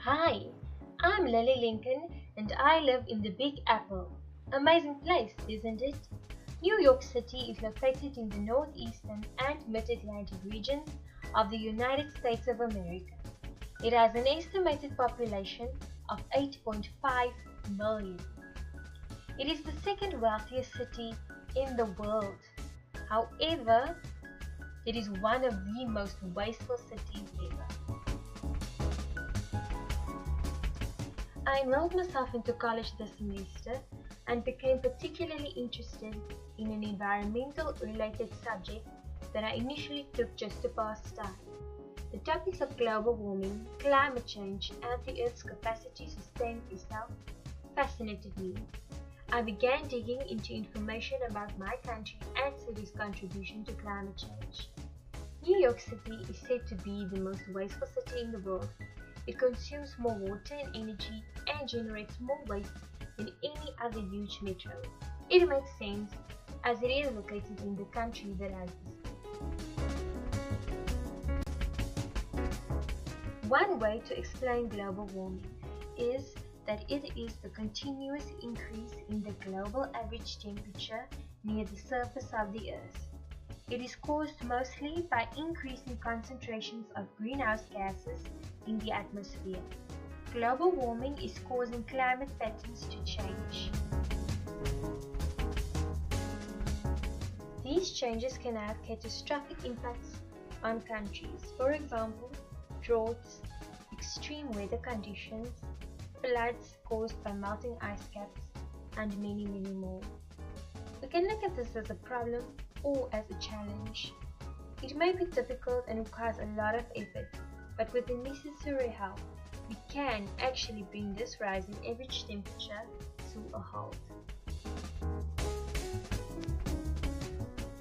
Hi, I'm Lily Lincoln and I live in the Big Apple. Amazing place, isn't it? New York City is located in the northeastern and mid-Atlantic regions of the United States of America. It has an estimated population of 8.5 million. It is the second wealthiest city in the world. However, it is one of the most wasteful cities ever. I enrolled myself into college this semester and became particularly interested in an environmental related subject that I initially took just to pass time. The topics of global warming, climate change, and the Earth's capacity to sustain itself fascinated me. I began digging into information about my country and city's contribution to climate change. New York City is said to be the most wasteful city in the world. It consumes more water and energy and generates more waste than any other huge metro. It makes sense as it is located in the country that has this. One way to explain global warming is that it is the continuous increase in the global average temperature near the surface of the Earth. It is caused mostly by increasing concentrations of greenhouse gases in the atmosphere. Global warming is causing climate patterns to change. These changes can have catastrophic impacts on countries. For example, droughts, extreme weather conditions, floods caused by melting ice caps, and many more. We can look at this as a problem or as a challenge. It may be difficult and requires a lot of effort, but with the necessary help, we can actually bring this rising average temperature to a halt.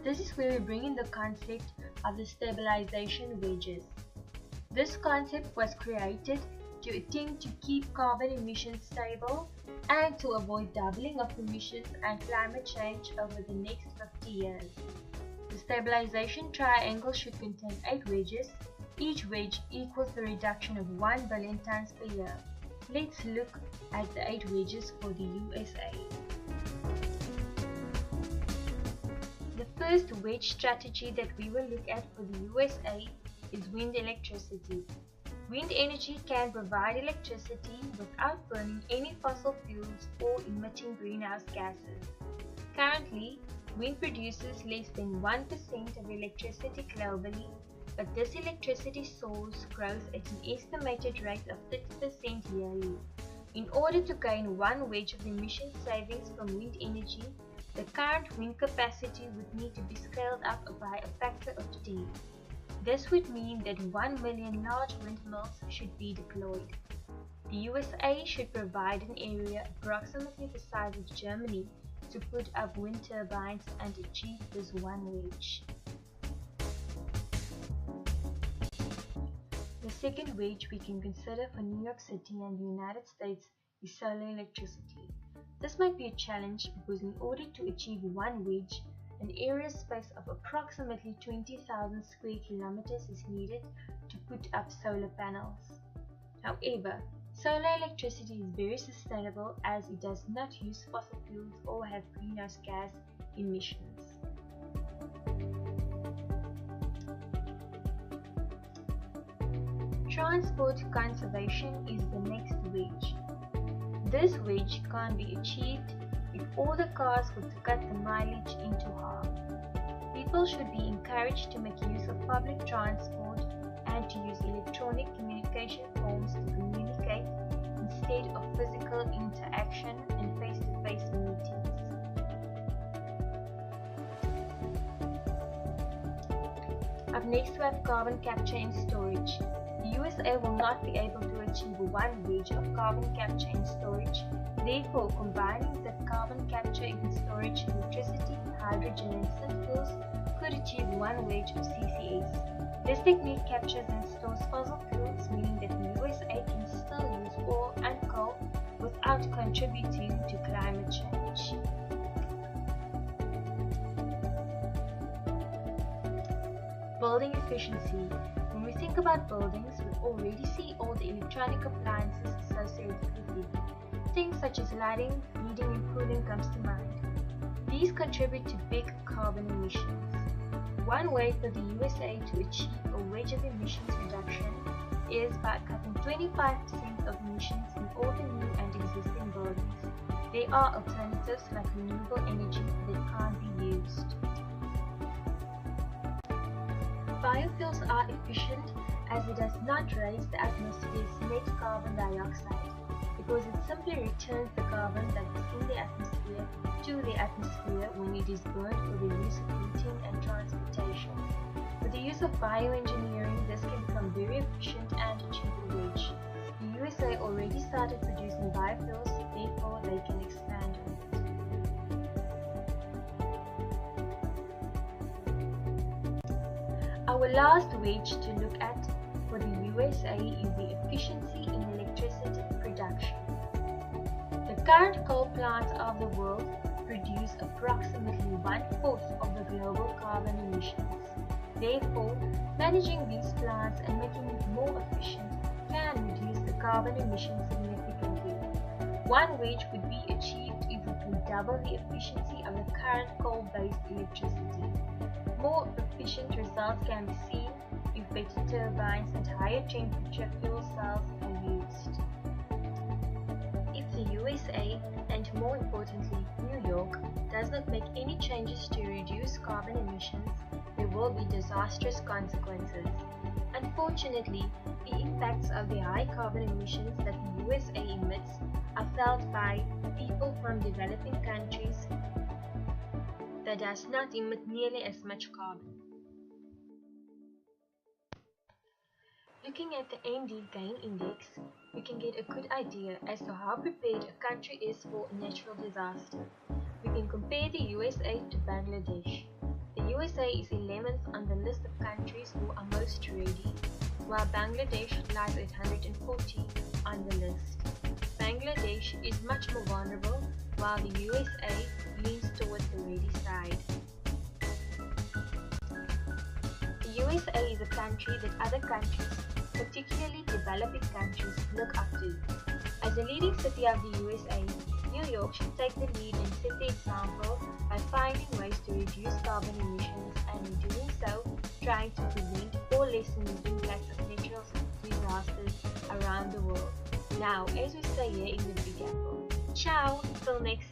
This is where we bring in the concept of the stabilization wedges. This concept was created to attempt to keep carbon emissions stable and to avoid doubling of emissions and climate change over the next 50 years. The stabilization triangle should contain 8 wedges. Each wedge equals the reduction of 1 billion tons per year. Let's look at the 8 wedges for the USA. The first wedge strategy that we will look at for the USA is wind electricity. Wind energy can provide electricity without burning any fossil fuels or emitting greenhouse gases. Currently, wind produces less than 1% of electricity globally, but this electricity source grows at an estimated rate of 30% yearly. In order to gain one wedge of emission savings from wind energy, the current wind capacity would need to be scaled up by a factor of 10. This would mean that 1 million large windmills should be deployed. The USA should provide an area approximately the size of Germany to put up wind turbines and achieve this one wedge. The second wedge we can consider for New York City and the United States is solar electricity. This might be a challenge because in order to achieve one wedge, an area space of approximately 20,000 square kilometers is needed to put up solar panels. However, solar electricity is very sustainable as it does not use fossil fuels or have greenhouse gas emissions. Transport conservation is the next wedge. This wedge can be achieved if all the cars were to cut the mileage into half. People should be encouraged to make use of public transport and to use electronic communication forms to communicate instead of physical interaction and face-to-face meetings. Up next we have carbon capture and storage. The USA will not be able to achieve one wedge of carbon capture and storage. Therefore, combining the carbon capture and storage electricity, hydrogen and synfuels could achieve one wedge of CCS. This technique captures and stores fossil fuels, meaning that the USA can still use oil and coal without contributing to climate change. Building efficiency. When we think think about buildings, we already see all the electronic appliances associated with them. Things such as lighting, heating and cooling comes to mind. These contribute to big carbon emissions. One way for the USA to achieve a wedge of emissions reduction is by cutting 25% of emissions in all the new and existing buildings. There are alternatives like renewable energy that can't be used. Biofuels are efficient as it does not raise the atmosphere's net carbon dioxide because it simply returns the carbon that is in the atmosphere to the atmosphere when it is burned for the use of heating and transportation. With the use of bioengineering, this can become very efficient and achieve a wedge. The USA already started producing biofuels, therefore they can expand on it. Our last wedge to look at for the USA is the efficiency in electricity production. The current coal plants of the world produce approximately 1/4 of the global carbon emissions. Therefore, managing these plants and making it more efficient can reduce the carbon emissions significantly. One wedge could be achieved if we can double the efficiency of the current coal-based electricity. More efficient results can be seen if better turbines and higher temperature fuel cells are used. If the USA, and more importantly New York, does not make any changes to reduce carbon emissions, there will be disastrous consequences. Unfortunately, the impacts of the high carbon emissions that the USA emits are felt by people from developing countries that does not emit nearly as much carbon. Looking at the ND gain index, we can get a good idea as to how prepared a country is for a natural disaster. We can compare the USA to Bangladesh. The USA is 11th on the list of countries who are most ready, while Bangladesh lies at 140 on the list. Bangladesh is much more vulnerable, while the USA leans towards the ready side. The USA is a country that other countries, particularly developing countries, look up to. As a leading city of the USA, New York should take the lead and set the example by finding ways to reduce carbon emissions and in doing so, trying to prevent or lessen the impacts of natural disasters around the world. Now, as we say here in the Big Apple, ciao, till next